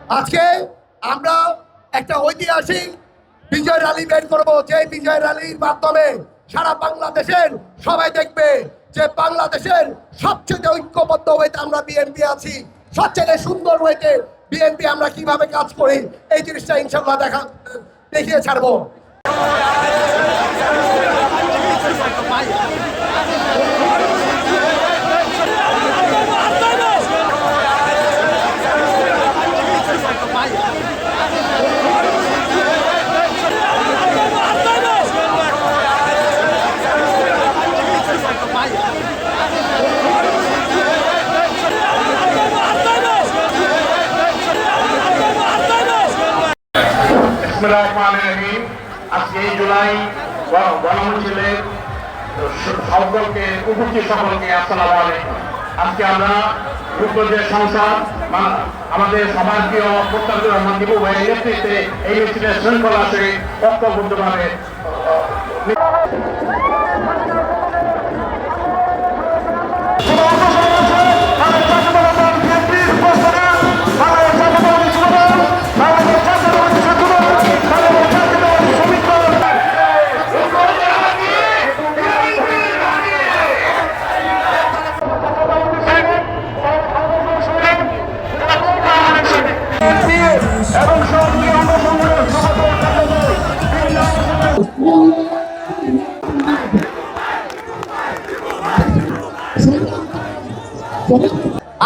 আজকে আমরা একটা ঐতিহাসিক বিজয় র্যালি বের করব, যে বিজয় র্যালির মাধ্যমে সারা বাংলাদেশের সবাই দেখবে যে বাংলাদেশের সবচেয়ে ঐক্যবদ্ধ হইতে আমরা বিএনপি আছি, সবচেয়ে সুন্দর হইতে বিএনপি আমরা কিভাবে কাজ করি, এই জিনিসটা ইনশাল্লাহ দেখিয়ে ছাড়বো। আজকে এই জুলাই গণমিছিলের সকলকে উপস্থিত সকলকে আসসালামু আলাইকুম। আজকে আমরা রূপগঞ্জের সংসদ আমাদের সমাজপ্রিয় মোস্তাফিজুর রহমান দিবু ভাইয়ের নেতৃত্বে এই মিছিলের শৃঙ্খলা সহিত ঐক্যবদ্ধভাবে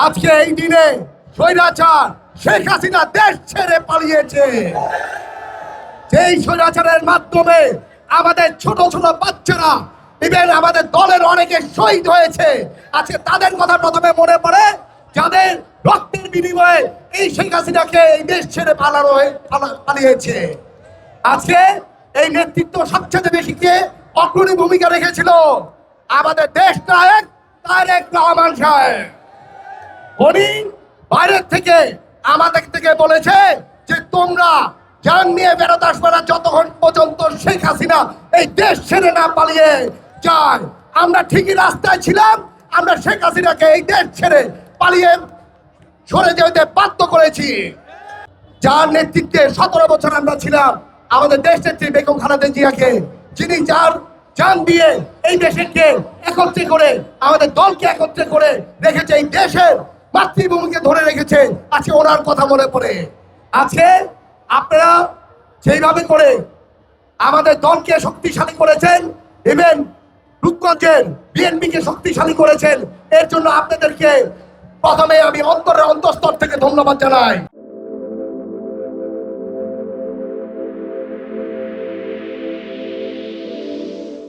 আজকে এই দিনে স্বৈরাচার শেখ হাসিনা দেশ ছেড়ে পালিয়েছে। যেই স্বৈরাচারের মাধ্যমে আমাদের ছোট ছোট বাচ্চারা, ইভেন আমাদের দলের অনেকে শহীদ হয়েছে। আজকে তাদের কথা প্রথমে মনে পড়ে, যাদের রক্তের বিনিময়ে এই শেখ হাসিনাকে এই দেশ ছেড়ে পালিয়েছে। আজকে এই নেতৃত্ব সবচেয়ে বেশি কে অগ্রণী ভূমিকা রেখেছিল? আমাদের দেশ নায়ক তারেক রহমান সাহেব। উনি বাইরের থেকে আমাদের থেকে বলেছে যে তোমরা জান নিয়ে বেরোতে আসবে না যতক্ষণ পর্যন্ত শেখ হাসিনা এই দেশ ছেড়ে না পালিয়ে যায়। আমরা ঠিকই রাস্তায় ছিলাম, আমরা শেখ হাসিনাকে এই দেশ ছেড়ে পালিয়ে সরে যেতে বাধ্য করেছি। যার নেতৃত্বে 17 বছর আমরা ছিলাম, আমাদের দেশ নেত্রী বেগম খালেদা জিয়াকে, যিনি যার জান দিয়ে এই দেশকে একত্রে করে, আমাদের দলকে একত্রে করে রেখেছে, এই দেশের মাতৃভূমিকে ধরে রেখেছে। আজকে ওনার কথা মনে পড়ে। আজকে আপনারা সেইভাবে করে আমাদের দলকে শক্তিশালী করেছেন, ইভেন রূপগঞ্জের বিএনপিকে শক্তিশালী করেছেন। এর জন্য আপনাদেরকে প্রথমে আমি অন্তরের অন্তঃস্থল থেকে ধন্যবাদ জানাই।